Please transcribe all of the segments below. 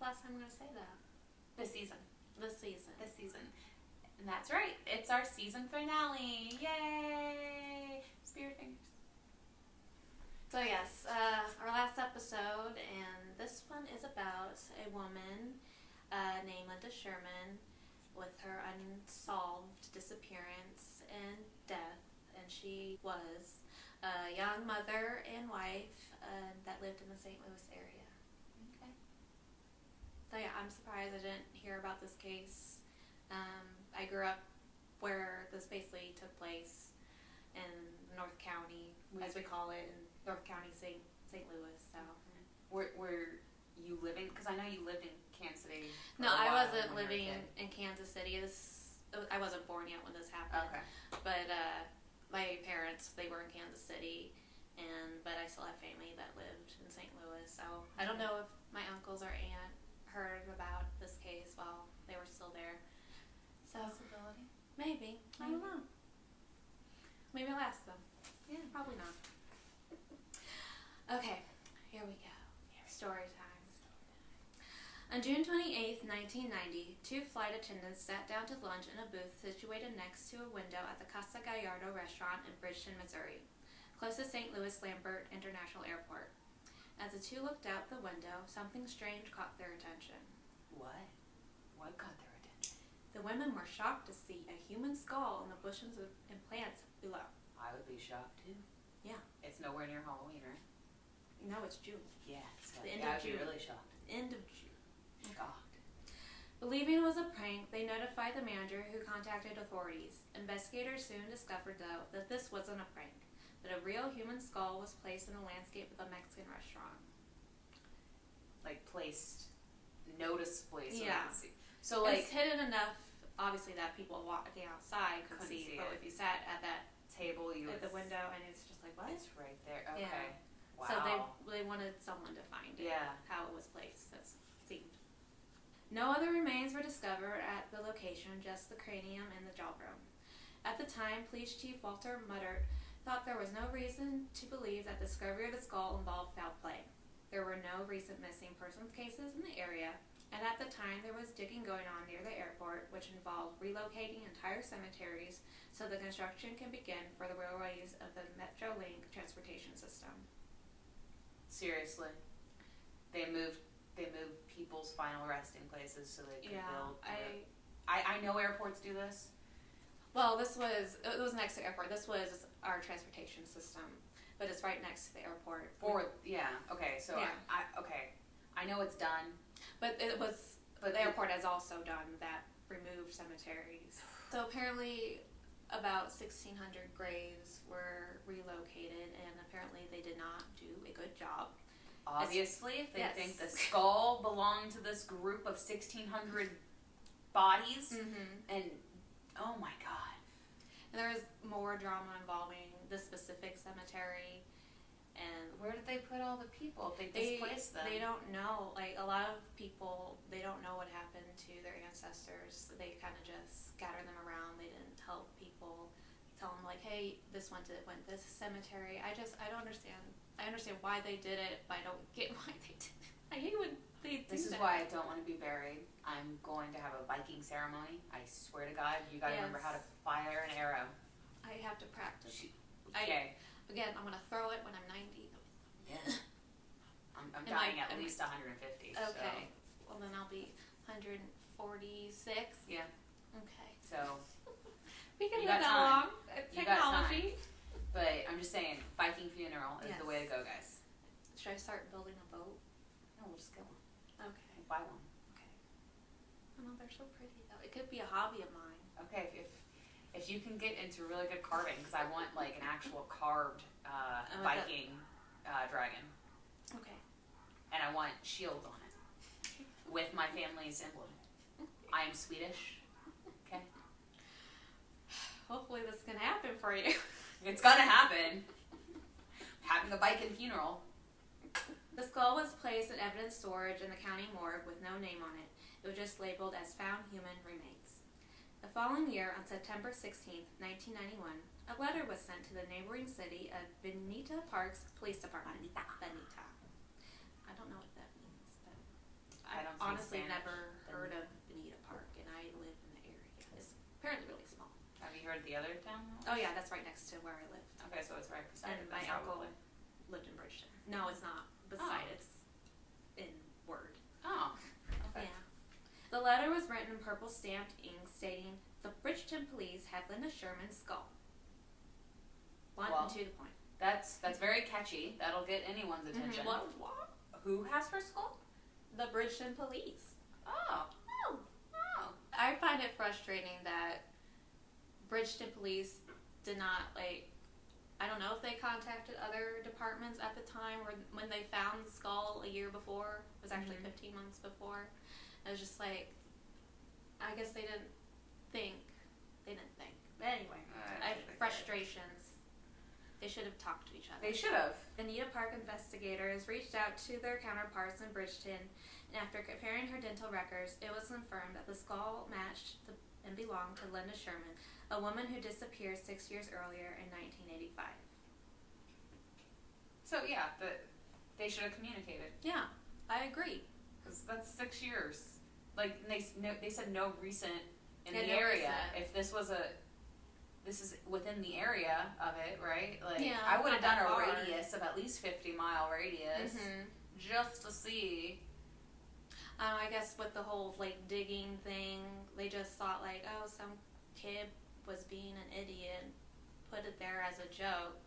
last time I'm going to say that. This season. This season. And that's right. It's our season finale. Yay! Spirit fingers. So yes, our last episode, and this one is about a woman named Linda Sherman with her unsolved disappearance and death. And she was a young mother and wife that lived in the St. Louis area. Okay. So yeah, I'm surprised I didn't hear about this case. I grew up where this basically took place in North County, as we call it, in North County, St. Louis. So, were you living? Because I know you lived in Kansas City. No, I wasn't living in Kansas City. I wasn't born yet when this happened. Okay. But my parents, they were in Kansas City, but I still have family that lived in St. Louis. So I don't know if my uncles or aunt heard about this case while they were still there. So Possibility. maybe. I don't know. Maybe I'll ask them. Yeah. Probably not. Okay, here we go. Story time. On June 28, 1990, two flight attendants sat down to lunch in a booth situated next to a window at the Casa Gallardo restaurant in Bridgeton, Missouri, close to St. Louis Lambert International Airport. As the two looked out the window, something strange caught their attention. What? What caught their attention? The women were shocked to see a human skull in the bushes and plants below. I would be shocked too. Yeah. It's nowhere near Halloween, right? No, it's June. Yeah. So The end I of would be June. really shocked. End of June. Shocked. Believing it was a prank, they notified the manager, who contacted authorities. Investigators soon discovered, though, that this wasn't a prank, that a real human skull was placed in a landscape of a Mexican restaurant. Like placed noticeably. So Yeah. So like it's hidden enough, obviously, that people walking outside could Couldn't see. see But it. if you sat at that table, at the window, and it's just like, what? It's right there. Okay. Yeah. Wow. So they wanted someone to find it. Yeah. How it was placed. That seemed. No other remains were discovered at the location, just the cranium and the jawbone. At the time, Police Chief Walter Muddert thought there was no reason to believe that the discovery of the skull involved foul play. There were no recent missing persons cases in the area, and at the time there was digging going on near the airport, which involved relocating entire cemeteries so the construction can begin for the railway use of the Metrolink transportation system. Seriously, they moved people's final resting places so they could build. I know airports do this. Well, it was next to the airport. This was our transportation system, but it's right next to the airport. Okay, so Yeah. I know it's done. But the airport has also done that, removed cemeteries. So apparently about 1,600 graves were relocated, and apparently they did not do a good job. Obviously, if they Yes. think the skull belonged to this group of 1,600 bodies, and oh my god. And there was more drama involving this specific cemetery. And Where did they put all the people if they displaced them? They don't know. Like, a lot of people, they don't know what happened to their ancestors. They kind of just scatter them around. They didn't help people, tell them, like, hey, this went this cemetery. I don't understand. I understand why they did it, but I don't get why they did it. I hate when they do that. This is why I don't want to be buried. I'm going to have a Viking ceremony. I swear to God, you gotta remember how to fire an arrow. I have to practice. Okay. Again, I'm going to throw it when I'm 90. Yeah. I'm dying at least 150. Okay. Well, then I'll be 146. Yeah. Okay. So We can You live got that time. long. You got time. Technology. But I'm just saying, Viking funeral is the way to go, guys. Should I start building a boat? No, we'll just get one. Okay. We'll buy one. Okay. Oh, they're so pretty though. It could be a hobby of mine. Okay, if you can get into really good carving, because I want like an actual carved Viking dragon, Okay. and I want shields on it with my family's emblem. I am Swedish. Okay. Hopefully this can happen for you. It's gonna happen. Having a Viking funeral. The skull was placed in evidence storage in the county morgue with no name on it. It was just labeled as found human remains. The following year, on September 16, 1991, a letter was sent to the neighboring city of Benita Park's police department. Benita. I don't know what that means, but I don't on honestly Spanish never heard of Bonita Park, and I live in the area. It's apparently really small. Have you heard of the other town? Oh yeah, that's right next to where I live. Okay, so it's right beside And it. my then, uncle probably. lived in Bridgeton. No, it's not beside. It's in Word. Oh, okay. Yeah. The letter was written in purple stamped ink stating, "The Bridgeton police had Linda Sherman's skull." Blunt and to the point. That's very catchy. That'll get anyone's attention. What? Who has her skull? The Bridgeton police. Oh. I find it frustrating that Bridgeton police did not, like, I don't know if they contacted other departments at the time or when they found the skull a year before. It was actually 15 months before. It was just like, I guess they didn't think. But anyway, I have frustrations. They should have talked to each other. They should have. The Nita Park investigators reached out to their counterparts in Bridgeton, and after comparing her dental records, it was confirmed that the skull matched and belonged to Linda Sherman, a woman who disappeared 6 years earlier in 1985. So yeah, they should have communicated. Yeah, I agree. Because that's 6 years. Like they said no recent in Yeah, the no area. recent. If this is within the area of it, right? Like Yeah, I would have not done that a far. radius of at least 50-mile radius just to see. I guess with the whole like digging thing, they just thought like, oh, some kid was being an idiot, put it there as a joke.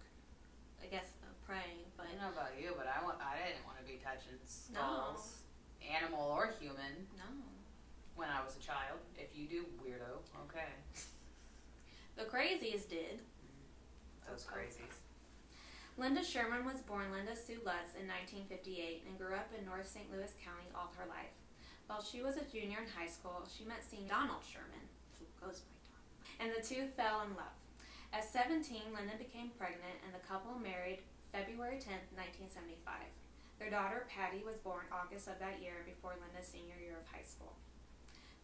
I guess a prank, but I don't know about you, but I didn't want to be touching skulls, animal or human. no. When I was a child. If you do, weirdo. Okay. The crazies did. Those crazies. Linda Sherman was born Linda Sue Lutz in 1958 and grew up in North St. Louis County all her life. While she was a junior in high school, she met St. Donald Sherman, who goes by Don, and the two fell in love. At 17, Linda became pregnant and the couple married February 10, 1975. Their daughter Patty was born August of that year before Linda's senior year of high school.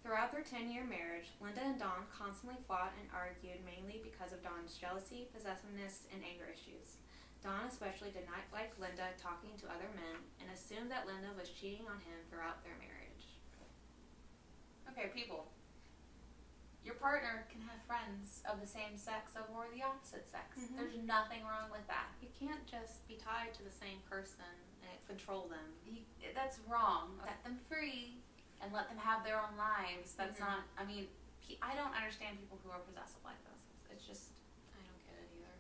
Throughout their 10-year marriage, Linda and Don constantly fought and argued mainly because of Don's jealousy, possessiveness, and anger issues. Don especially did not like Linda talking to other men and assumed that Linda was cheating on him throughout their marriage. Okay, people. Your partner can have friends of the same sex or the opposite sex. There's nothing wrong with that. You can't just be tied to the same person and control them. That's wrong. Set them free and let them have their own lives. That's not, I mean, I don't understand people who are possessive like this. It's just, I don't get it either.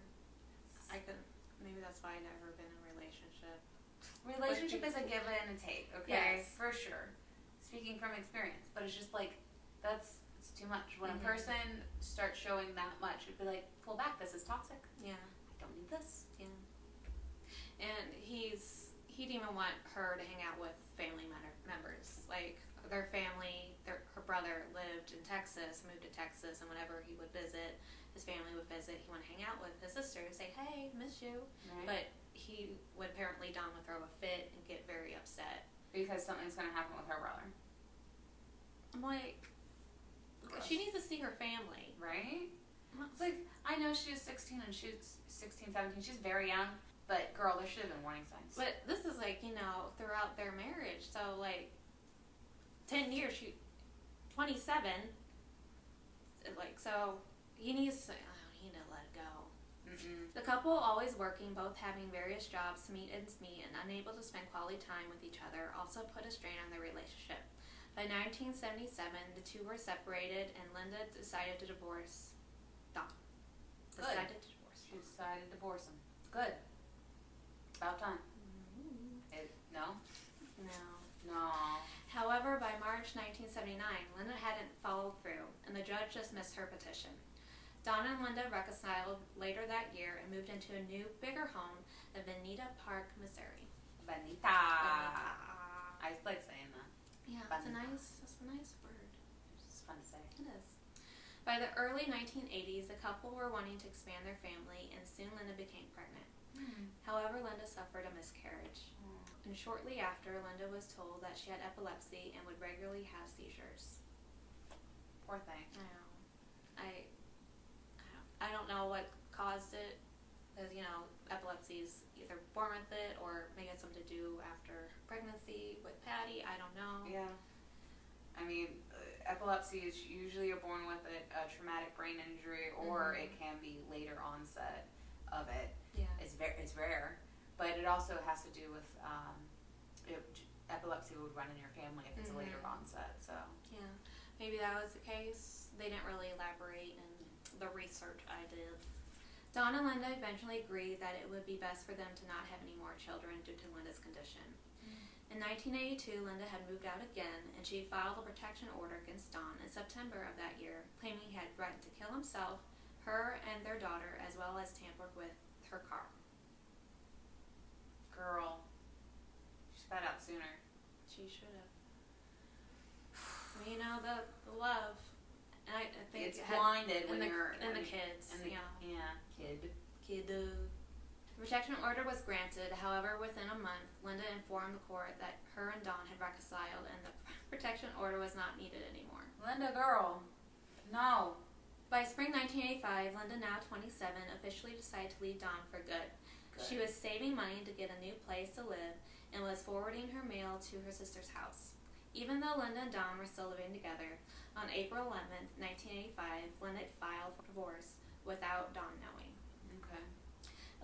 I couldn't. Maybe that's why I've never been in a relationship. Relationship is a give and a take, okay? Yes. For sure. Speaking from experience. But it's just like, it's too much. When a person starts showing that much, it'd be like, pull back, this is toxic. Yeah. I don't need this. Yeah. And he'd even want her to hang out with family members. Like, their family, her brother lived in Texas, moved to Texas, and whenever he would visit, his family would visit, he would hang out with his sister and say, hey, miss you. Right. But Don would throw a fit and get very upset. Because something's going to happen with her brother. I'm like, she needs to see her family. Right? It's like, I know she was 16 and she's 16, 17. She's very young. But, girl, there should have been warning signs. But this is like, throughout their marriage. So, like, 10 years, 27. Like, so, he needs to let it go. The couple, always working, both having various jobs to meet ends meet, and unable to spend quality time with each other, also put a strain on their relationship. By 1977, the two were separated, and Linda decided to divorce Don. Good. She decided to divorce him. Good. About time. No? No. However, by March 1979, Linda hadn't followed through, and the judge dismissed her petition. Don and Linda reconciled later that year and moved into a new, bigger home in Bonita Park, Missouri. Bonita. I like saying that. Yeah, it's a nice word. It's fun to say. It is. By the early 1980s, the couple were wanting to expand their family, and soon Linda became pregnant. However, Linda suffered a miscarriage. And shortly after, Linda was told that she had epilepsy and would regularly have seizures. Poor thing. I know. I don't know what caused it, because, epilepsy is either born with it or maybe it's something to do after pregnancy with Patty. I don't know. Yeah. I mean, epilepsy is usually you're born with a traumatic brain injury, or it can be later onset of it. Yeah. It's rare, but it also has to do with epilepsy would run in your family if it's a later onset. So yeah, maybe that was the case. They didn't really elaborate in the research I did. Dawn and Linda eventually agreed that it would be best for them to not have any more children due to Linda's condition. In 1982, Linda had moved out again, and she filed a protection order against Don in September of that year, claiming he had threatened to kill himself, her, and their daughter, as well as tampered with her car. Girl, she got out sooner. She should have. Well, you know, the love. And I think it's blinded when you're... And the kids, kid. The protection order was granted. However, within a month, Linda informed the court that her and Don had reconciled and the protection order was not needed anymore. Linda, girl. No. By spring 1985, Linda, now 27, officially decided to leave Don for good. She was saving money to get a new place to live and was forwarding her mail to her sister's house. Even though Linda and Don were still living together, on April 11th, 1985, Linda filed for divorce without Don knowing. Okay.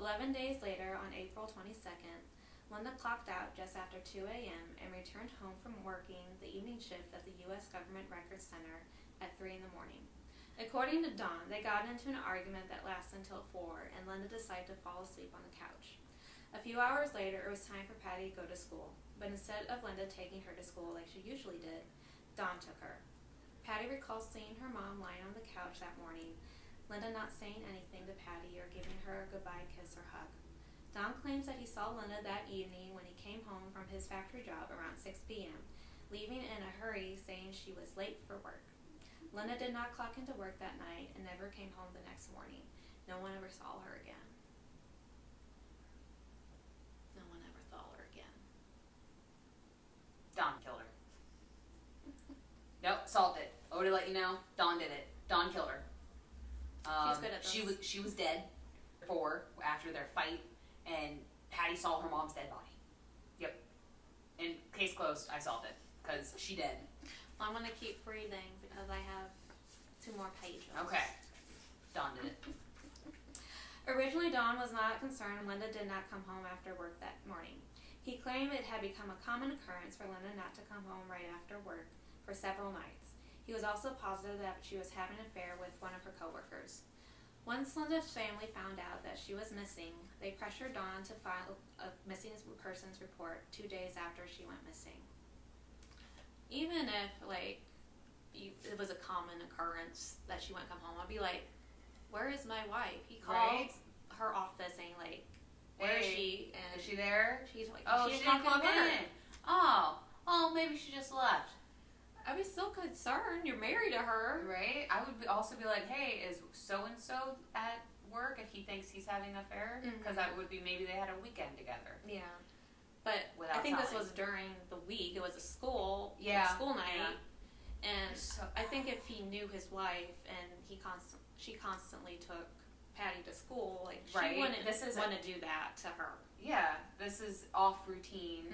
11 days later, on April 22nd, Linda clocked out just after 2 a.m. and returned home from working the evening shift at the U.S. Government Records Center at 3 in the morning. According to Don, they got into an argument that lasted until 4, and Linda decided to fall asleep on the couch. A few hours later, it was time for Patty to go to school, but instead of Linda taking her to school like she usually did, Don took her. Patty recalls seeing her mom lying on the couch that morning, Linda not saying anything to Patty or giving her a goodbye kiss or hug. Don claims that he saw Linda that evening when he came home from his factory job around 6 p.m., leaving in a hurry saying she was late for work. Linda did not clock into work that night and never came home the next morning. No one ever saw her again. No one ever saw her again. Don killed her. Nope, solved it. Already let you know. Don did it. Don killed her. She's good at this. She was dead after their fight, and Patty saw her mom's dead body. Yep. And case closed. I solved it because she dead. Well, I'm gonna keep breathing because I have 2 more pages. Okay. Don did it. Originally, Don was not concerned Linda did not come home after work that morning. He claimed it had become a common occurrence for Linda not to come home right after work for several nights. He was also positive that she was having an affair with one of her coworkers. Once Linda's family found out that she was missing, they pressured Dawn to file a missing persons report 2 days after she went missing. Even if, it was a common occurrence that she wouldn't come home, I'd be like, where is my wife? He called her office saying, where is she? And is she there? She's like, she didn't come in. Oh, maybe she just left. I'd be so concerned. You're married to her. Right? I would also be like, hey, is so-and-so at work if he thinks he's having an affair? Because that would be maybe they had a weekend together. Yeah. But I think this was during the week. It was a school night. Yeah. And I think if he knew his wife and she constantly took Patty to school, she wouldn't want to do that to her. Yeah. This is off routine.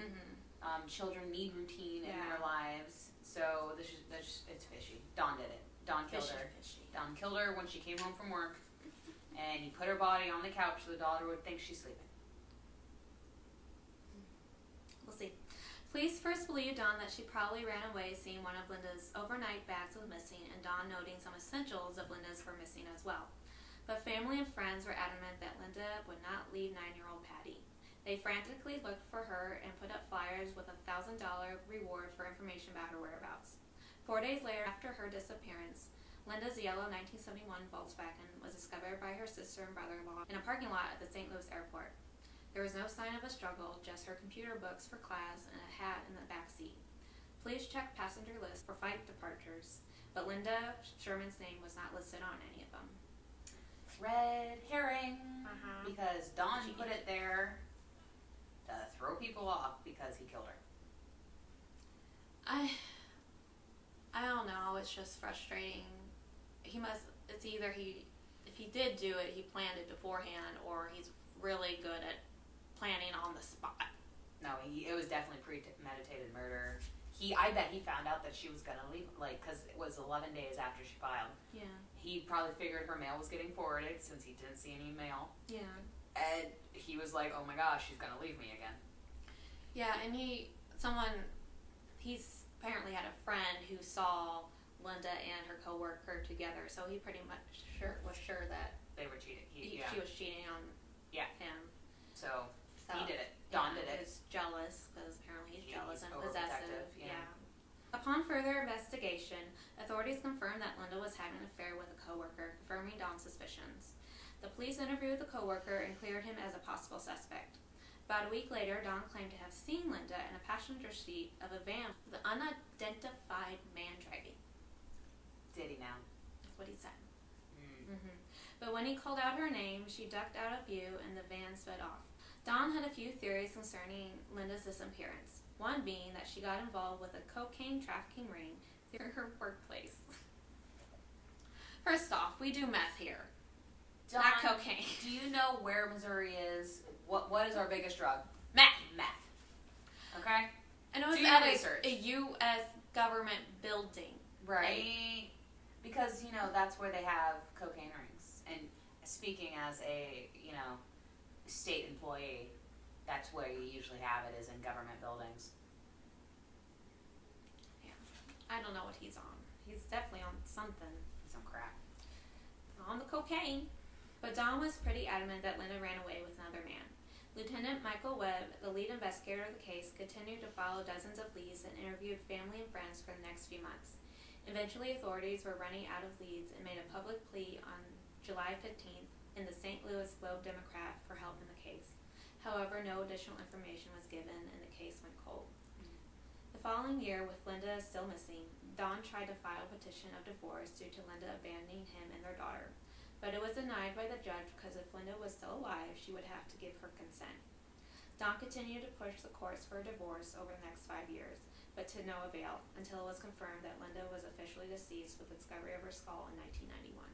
Children need routine in their lives. So it's fishy. Don did it. Don killed her. Fishy. Don killed her when she came home from work, and he put her body on the couch so the daughter would think she's sleeping. We'll see. Police first believed Dawn that she probably ran away, seeing one of Linda's overnight bags was missing, and Dawn noting some essentials of Linda's were missing as well. But family and friends were adamant that Linda would not leave 9-year-old Patty. They frantically looked for her and put up flyers with a $1,000 reward for information about her whereabouts. 4 days later, after her disappearance, Linda's yellow 1971 Volkswagen was discovered by her sister and brother-in-law in a parking lot at the St. Louis airport. There was no sign of a struggle, just her computer books for class and a hat in the back seat. Police checked passenger lists for flight departures, but Linda Sherman's name was not listed on any of them. Red herring, because Dawn put it there to throw people off because he killed her. I don't know. It's just frustrating. It's either if he did do it, he planned it beforehand, or he's really good at planning on the spot. No, it was definitely premeditated murder. I bet he found out that she was gonna leave, like, because it was 11 days after she filed. Yeah. He probably figured her mail was getting forwarded since he didn't see any mail. Yeah. And he was like, oh my gosh, she's gonna leave me again. Yeah, and he's apparently had a friend who saw Linda and her coworker together, so he pretty much was sure that they were cheating. She was cheating on him. So he did it. Don did it. He was jealous, because apparently he's jealous and possessive. Yeah. Upon further investigation, authorities confirmed that Linda was having an affair with a coworker, confirming Don's suspicions. The police interviewed the coworker and cleared him as a possible suspect. About a week later, Don claimed to have seen Linda in a passenger seat of a van with an unidentified man driving. Did he now? That's what he said. But when he called out her name, she ducked out of view and the van sped off. Don had a few theories concerning Linda's disappearance. One being that she got involved with a cocaine trafficking ring through her workplace. First off, we do meth here. Don, not cocaine. Do you know where Missouri is? What is our biggest drug? Meth. Okay? And it was do at research. a U.S. government building. Right? Because, that's where they have cocaine rings. And speaking as a, state employee, that's where you usually have it, is in government buildings. Yeah. I don't know what he's on. He's definitely on something. He's on crack. On the cocaine. But Don was pretty adamant that Linda ran away with another man. Lieutenant Michael Webb, the lead investigator of the case, continued to follow dozens of leads and interviewed family and friends for the next few months. Eventually, authorities were running out of leads and made a public plea on July 15th in the St. Louis Globe-Democrat for help in the case. However, no additional information was given and the case went cold. The following year, with Linda still missing, Don tried to file a petition of divorce due to Linda abandoning him and their daughter. But it was denied by the judge because if Linda was still alive, she would have to give her consent. Don continued to push the courts for a divorce over the next 5 years, but to no avail, until it was confirmed that Linda was officially deceased with the discovery of her skull in 1991.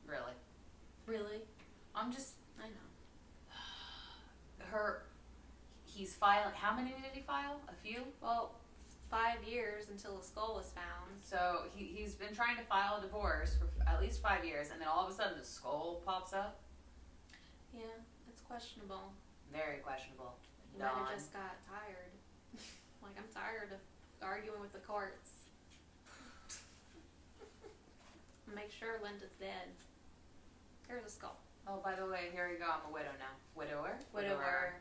Really? Really? I know. He's filing, how many did he file? A few? Well, 5 years until the skull was found. So he's been trying to file a divorce for at least 5 years, and then all of a sudden the skull pops up? Yeah, it's questionable. Very questionable. He might have just got tired. Like, I'm tired of arguing with the courts. Make sure Linda's dead. Here's a skull. Oh, by the way, here we go. I'm a widow now. Widower? Widower.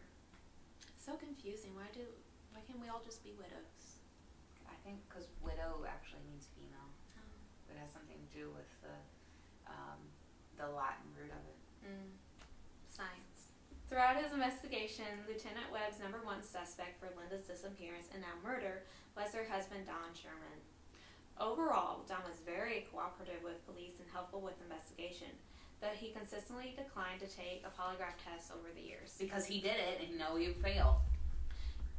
So confusing. Why can't we all just be widows? I think because widow actually means female. Oh. It has something to do with the Latin root of it. Science. Throughout his investigation, Lieutenant Webb's #1 suspect for Linda's disappearance and now murder was her husband, Don Sherman. Overall, Don was very cooperative with police and helpful with investigation, but he consistently declined to take a polygraph test over the years. Because he did it and he know he'd fail.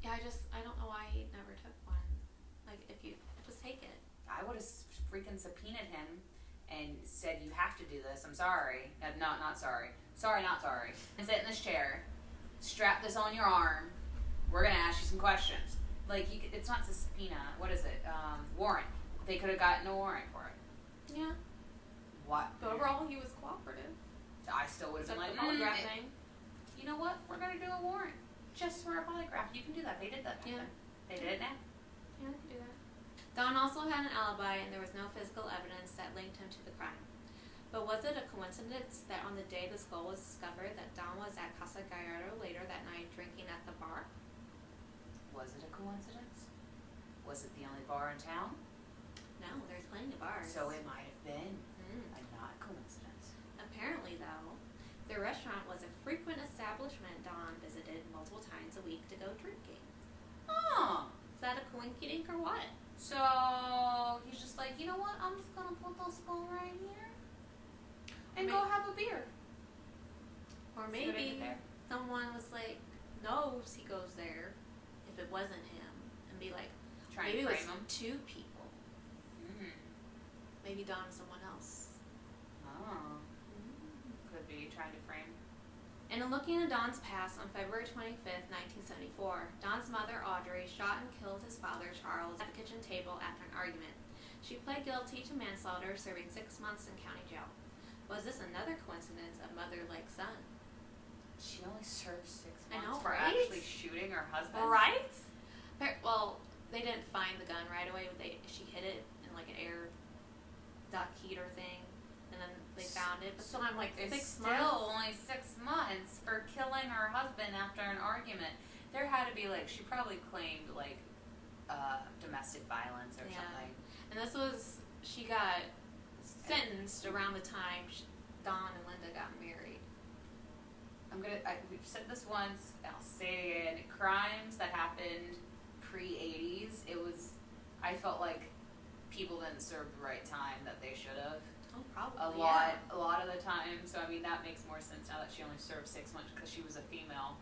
Yeah, I don't know why he never took one. Like, if you just take it. I would have freaking subpoenaed him and said, you have to do this. I'm sorry. Not sorry. Sorry, not sorry. And sit in this chair. Strap this on your arm. We're going to ask you some questions. Like, it's not a subpoena. What is it? Warrant. They could have gotten a warrant for it. Yeah. What? But overall, he was cooperative. I still would have been like, the polygraph thing. You know what? We're going to do a warrant. Just for a polygraph. You can do that. They did that. Yeah. They did it now. Yeah, they can do that. Don also had an alibi and there was no physical evidence that linked him to the crime. But was it a coincidence that on the day the skull was discovered that Don was at Casa Gallardo later that night drinking at the bar? Was it a coincidence? Was it the only bar in town? No, there's plenty of bars. So it might have been a not coincidence. Apparently, though, the restaurant was a frequent establishment Don visited multiple times a week to go drinking. Oh. Is that a coinkydink or what? So he's just like, you know what? I'm just gonna put the skull right here and go have a beer. Or maybe someone was like, knows he goes there if it wasn't him, and be like, maybe it was 2 people. Maybe Don and someone else. Oh. Could be trying to frame. In a look into Don's past, on February 25th, 1974, Don's mother, Audrey, shot and killed his father, Charles, at the kitchen table after an argument. She pled guilty to manslaughter, serving 6 months in county jail. Was this another coincidence of mother like son? She only served 6 months I know, for right? actually shooting her husband. Right? Well, they didn't find the gun right away. She hid it in like an air duct heater thing, and then they found it. But still, I'm like, It's 6 still months. only 6 months for killing her husband after an argument. There had to be like, she probably claimed like domestic violence or Yeah. something. And this was, she got sentenced around the time Don and Linda got married. We've said this once, and I'll say it again. Crimes that happened pre-80s, I felt like people didn't serve the right time that they should have. Oh, probably. A lot of the time. So I mean, that makes more sense now that she only served 6 months because she was a female,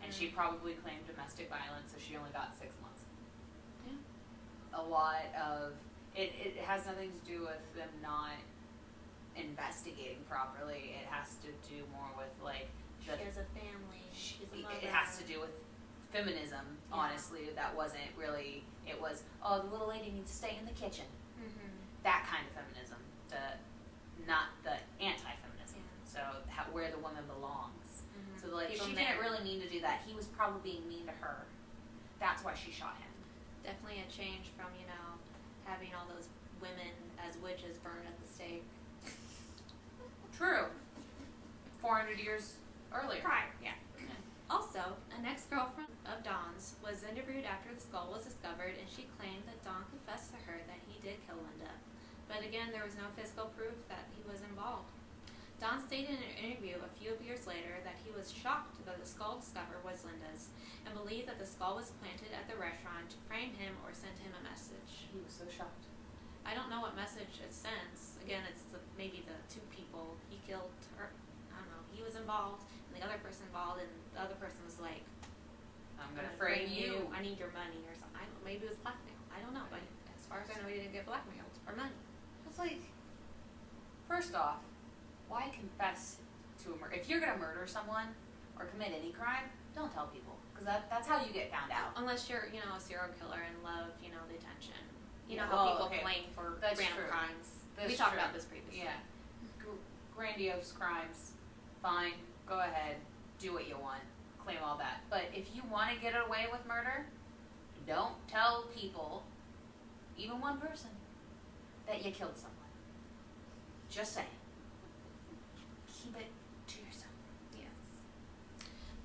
and she probably claimed domestic violence, so she only got 6 months. Yeah. A lot of it has nothing to do with them not investigating properly. It has to do more with like She has a family. She's a mother. it has to do with feminism. Yeah. Honestly, that wasn't really. It was, oh, the little lady needs to stay in the kitchen. Mm-hmm. That kind of feminism, not the anti-feminism. Yeah. So where the woman belongs. Mm-hmm. So like People she marry. didn't really mean to do that. He was probably being mean to her. That's why she shot him. Definitely a change from, having all those women as witches burned at the stake. True. 400 years earlier. Right. Yeah. Also, an ex-girlfriend of Don's was interviewed after the skull was discovered, and she claimed that Don confessed to her that he did kill Linda. But again, there was no physical proof that he was involved. Don stated in an interview a few years later that he was shocked that the skull discovered was Linda's, and believed that the skull was planted at the restaurant to frame him or send him a message. He was so shocked. I don't know what message it sends. Again, it's maybe the two people he killed, or I don't know. He was involved, and the other person involved, and the other person was like, I'm gonna frame you. I need your money or something. I don't, maybe it was blackmail. I don't know. But as far as I know, he didn't get blackmailed for money. It's like, first off, why confess to a murder? If you're gonna murder someone or commit any crime, don't tell people, because that's how you get found out. Unless you're, a serial killer and love, the attention. You Yeah, know how well, people okay. blame for That's random true. crimes. That's We talked true. about this previously. Yeah. Grandiose crimes, fine, go ahead, do what you want, claim all that. But if you want to get away with murder, don't tell people, even one person, that you killed someone. Just saying. Keep it to yourself. Yes.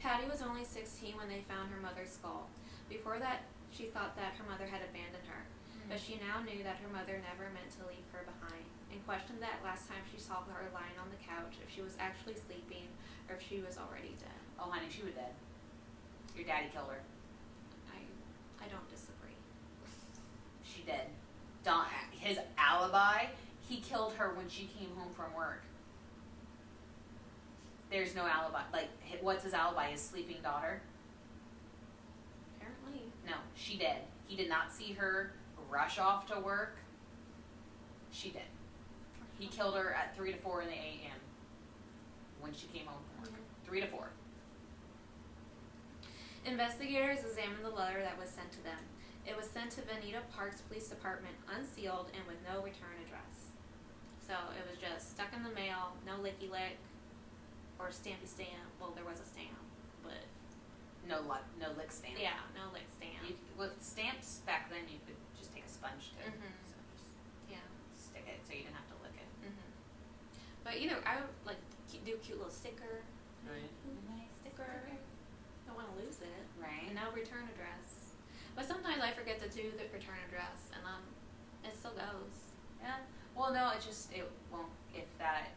Patty was only 16 when they found her mother's skull. Before that, she thought that her mother had abandoned her. But she now knew that her mother never meant to leave her behind, and questioned that last time she saw her lying on the couch if she was actually sleeping or if she was already dead. Oh, honey, she was dead. Your daddy killed her. I don't disagree. She did. His alibi, he killed her when she came home from work. There's no alibi. Like, what's his alibi? His sleeping daughter? Apparently. No, she did. He did not see her rush off to work. She did. He killed her at 3 to 4 in the a.m. when she came home from work. 3 to 4. Investigators examined the letter that was sent to them. It was sent to Veneta Park's police department unsealed and with no return address. So it was just stuck in the mail, no licky lick or stampy stamp. Well, there was a stamp, but No lick stamp. yeah, no lick stamp. With stamps back then, you could just take a sponge to Mhm. so just Yeah. stick it so you didn't have to lick it. But either I would like do a cute little sticker. Right. Nice sticker. Don't want to lose it. Right. And no return address. But sometimes I forget to do the return address, and it still goes. Yeah. Well, no, it won't. If that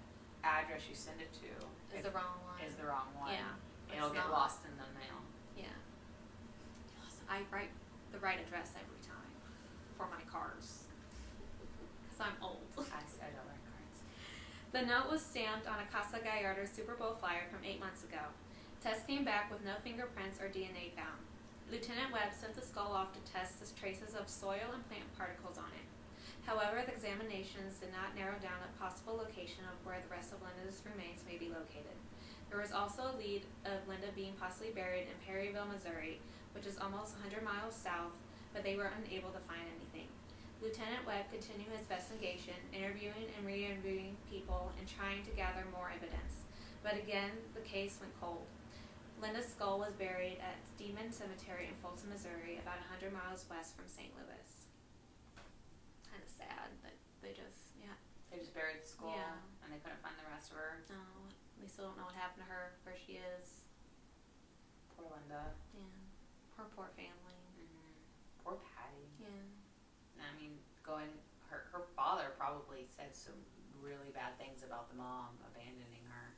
address you send it to It's the wrong one. is the wrong one, Yeah. it'll it's get not. lost in the mail. Yeah. I write the right address every time for my cards. Because I'm old. I don't like cards. The note was stamped on a Casa Gallardo Super Bowl flyer from 8 months ago. Tests came back with no fingerprints or DNA found. Lieutenant Webb sent the skull off to test the traces of soil and plant particles on it. However, the examinations did not narrow down a possible location of where the rest of Linda's remains may be located. There was also a lead of Linda being possibly buried in Perryville, Missouri, which is almost 100 miles south, but they were unable to find anything. Lieutenant Webb continued his investigation, interviewing and re-interviewing people and trying to gather more evidence. But again, the case went cold. Linda's skull was buried at Steeman Cemetery in Fulton, Missouri, about 100 miles west from St. Louis. Kind of sad that they just, They just buried the skull, Yeah. and they couldn't find the rest of her. no, we still don't know what happened to her, where she is. Poor Linda. Yeah, her poor family. Mm-hmm. Poor Patty. Yeah. I mean, her father probably said some really bad things about the mom abandoning her.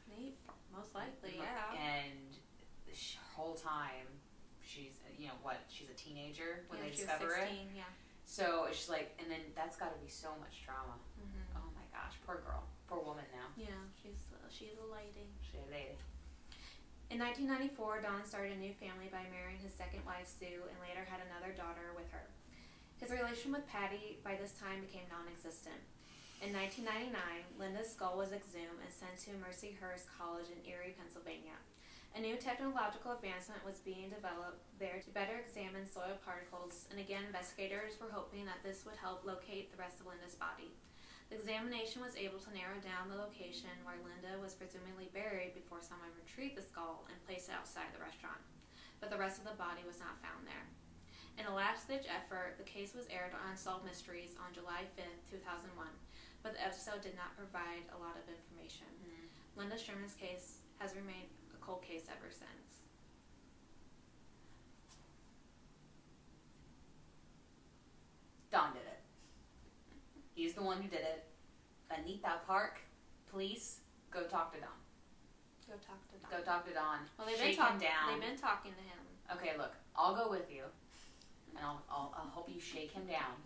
Maybe, most likely, yeah. And the whole time, she's, she's a teenager when Yeah, they she was discover 16, it. yeah. So it's just like, and then that's got to be so much trauma. Mm-hmm. Oh my gosh, poor girl, poor woman now. Yeah, she's a lady. She's a lady. In 1994, Don started a new family by marrying his second wife, Sue, and later had another daughter with her. His relation with Patty by this time became non-existent. In 1999, Linda's skull was exhumed and sent to Mercyhurst College in Erie, Pennsylvania. A new technological advancement was being developed there to better examine soil particles, and again, investigators were hoping that this would help locate the rest of Linda's body. The examination was able to narrow down the location where Linda was presumably buried before someone retrieved the skull and placed it outside the restaurant, but the rest of the body was not found there. In a last-ditch effort, the case was aired on Unsolved Mysteries on July 5th, 2001, but the episode did not provide a lot of information. Linda Sherman's case has remained a cold case ever since. Don did it. He's the one who did it. Anita Park, police, go talk to Don. Go talk to Don. Go talk to Don. Well, Shake him down. They've been talking to him. Okay, look, I'll go with you, and I'll help you shake him down,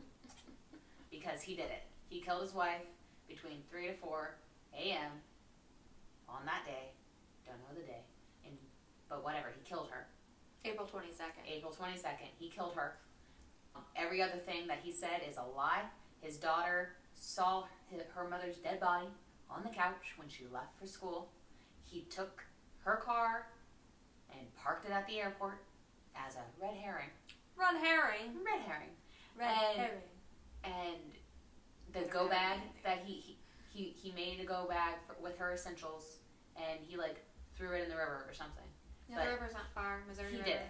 because he did it. He killed his wife between 3 to 4 a.m. on that day. Don't know the day, but whatever. He killed her. April 22nd. April 22nd. He killed her. Every other thing that he said is a lie. His daughter saw her mother's dead body on the couch when she left for school. He took her car and parked it at the airport as a red herring. Red herring. Red herring. Red herring. And the Red go bag herring. that he made a go bag with her essentials, and he threw it in the river or something. Yeah, the river's not far. Missouri He River. did it.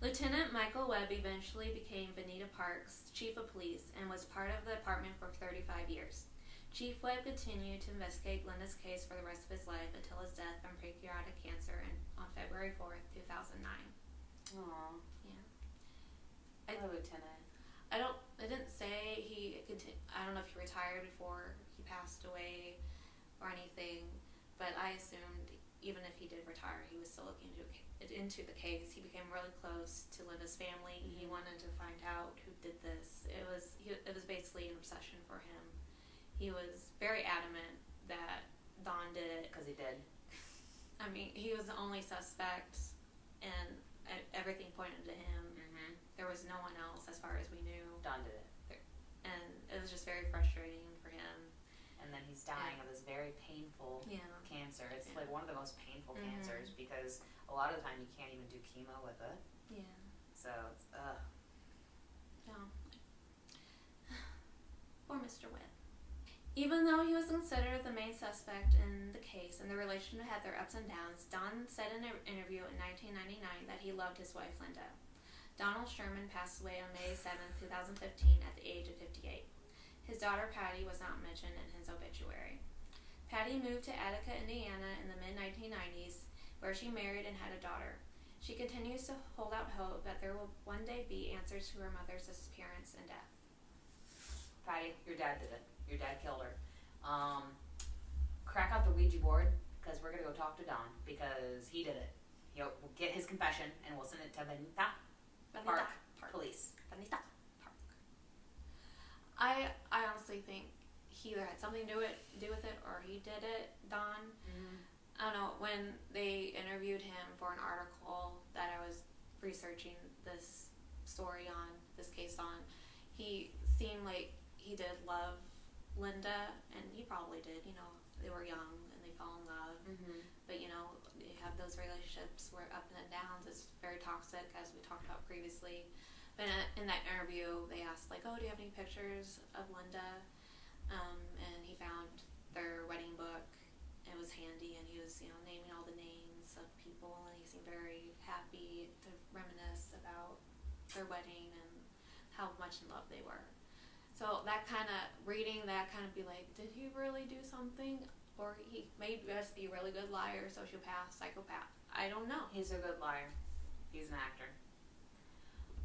Lieutenant Michael Webb eventually became Bonita Park's chief of police and was part of the department for 35 years. Chief Webb continued to investigate Linda's case for the rest of his life until his death from pancreatic cancer on February 4th, 2009. Aww. Yeah. Hello, Lieutenant. It didn't say I don't know if he retired before he passed away or anything, but I assumed even if he did retire, he was still looking into the case. He became really close to Linda's family. He wanted to find out who did this. It was basically an obsession for him. He was very adamant that Don did it. Because he did. I mean, he was the only suspect, and everything pointed to him. Mm-hmm. There was no one else as far as we knew. Don did it. And it was just very frustrating for him. And then he's dying of this very painful cancer. It's like one of the most painful cancers because a lot of the time you can't even do chemo with it. Yeah. So it's Yeah. Poor Mr. Webb. Even though he was considered the main suspect in the case and the relationship had their ups and downs, Don said in an interview in 1999 that he loved his wife Linda. Donald Sherman passed away on May 7, 2015 at the age of 58. His daughter Patty was not mentioned in his obituary. Patty moved to Attica, Indiana in the mid-1990s, where she married and had a daughter. She continues to hold out hope that there will one day be answers to her mother's disappearance and death. Patty, your dad did it. Your dad killed her. Crack out the Ouija board because we're going to go talk to Don because he did it. We'll get his confession and we'll send it to Bonita Park Police. Bonita Park. I honestly think he either had something to do with it or he did it, Don. Mm-hmm. I don't know, when they interviewed him for an article that I was researching this story on, this case on, he seemed like he did love Linda, and he probably did, they were young and they fell in love. Mm-hmm. But, you have those relationships where up and downs is very toxic, as we talked about previously. But in that interview, they asked, like, oh, do you have any pictures of Linda? And he found their wedding book. It was handy, and he was, naming all the names of people, and he seemed very happy to reminisce about their wedding and how much in love they were. So that kind of, reading that kind of be like, did he really do something? Or he may just be a really good liar, sociopath, psychopath. I don't know. He's a good liar. He's an actor.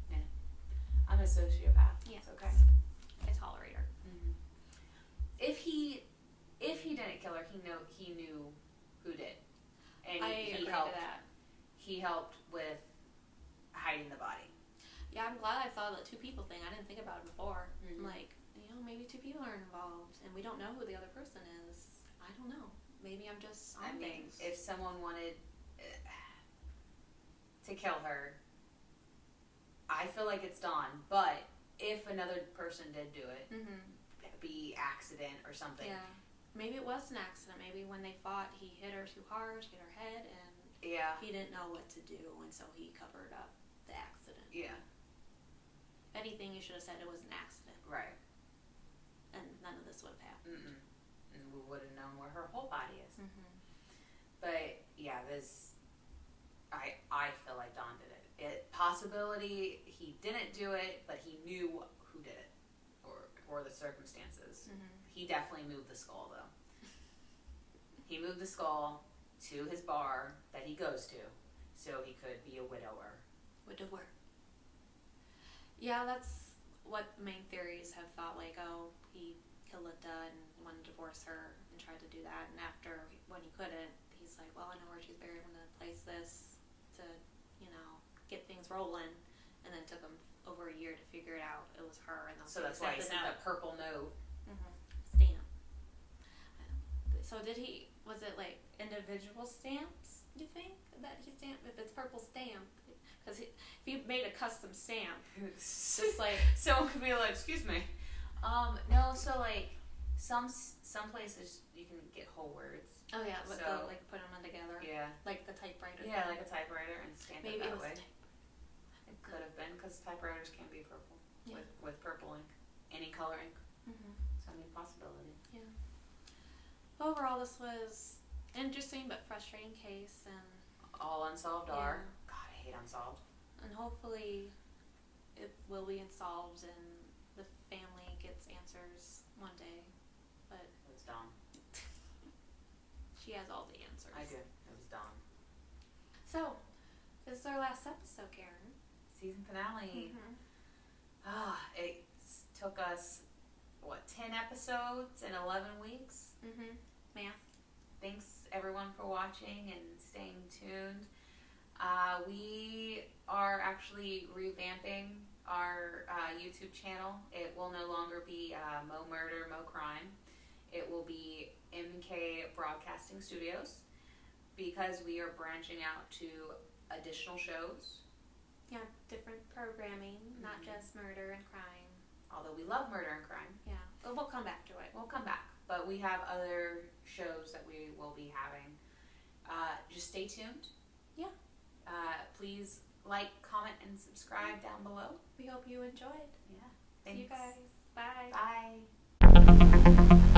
Yeah. I'm a sociopath. Yeah. It's okay. I tolerate her. Mm-hmm. If he didn't kill her, he knew who did. And I agree helped. to that. He helped with hiding the body. Yeah, I'm glad I saw the two people thing. I didn't think about it before. Mm-hmm. I'm like, maybe two people are involved, and we don't know who the other person is. I don't know. Maybe I'm just on things. If someone wanted to kill her, I feel like it's Dawn. But if another person did do it, be accident or something. Yeah. Maybe it was an accident. Maybe when they fought, he hit her too hard, hit her head, and he didn't know what to do, and so he covered up the accident. Yeah. If anything, you should have said it was an accident. Right. And none of this would have happened. Mm-mm. And we would have known where her whole body is. Mm-hmm. But yeah, I feel like Dawn did it. Possibility he didn't do it, but he knew who did it, or the circumstances. Mm-hmm. He definitely moved the skull though. He moved the skull to his bar that he goes to, so he could be a widower. Widower. Yeah, that's what main theories have thought. Like, oh, he killed Linda and wanted to divorce her and tried to do that. And after, when he couldn't, he's like, well, I know where she's buried. I'm going to place this to, get things rolling. And then it took him over a year to figure it out. It was her. And So that's why he sent that purple note. Stamp. So was it like individual stamps, do you think, that he stamped? If it's purple stamp, because if he made a custom stamp, just like... Someone could be like, excuse me. No, so like, some places you can get whole words. Oh yeah, with like put them together. Yeah. Like the typewriter. Yeah, like a typewriter and stamp Maybe it that it was way. It could have been, because typewriters can be purple with purple ink, any color ink. Mm-hmm. So I mean, possibility. Yeah. Overall, this was interesting but frustrating case, and all unsolved are. God, I hate unsolved. And hopefully, it will be solved, and the family gets answers one day. But it was Dawn. She has all the answers. I do. It was Dawn. So, this is our last episode, Karen. Season finale. It took us, 10 episodes in 11 weeks? Math. Thanks, everyone, for watching and staying tuned. We are actually revamping our YouTube channel. It will no longer be Mo Murder, Mo Crime. It will be MK Broadcasting Studios, because we are branching out to additional shows. Yeah, different programming, not just murder and crime. Although we love murder and crime. Yeah, but we'll come back to it. We'll come back. But we have other shows that we will be having. Just stay tuned. Yeah. Please like, comment, and subscribe down below. We hope you enjoyed. Yeah. Thanks. See you guys. Bye. Bye.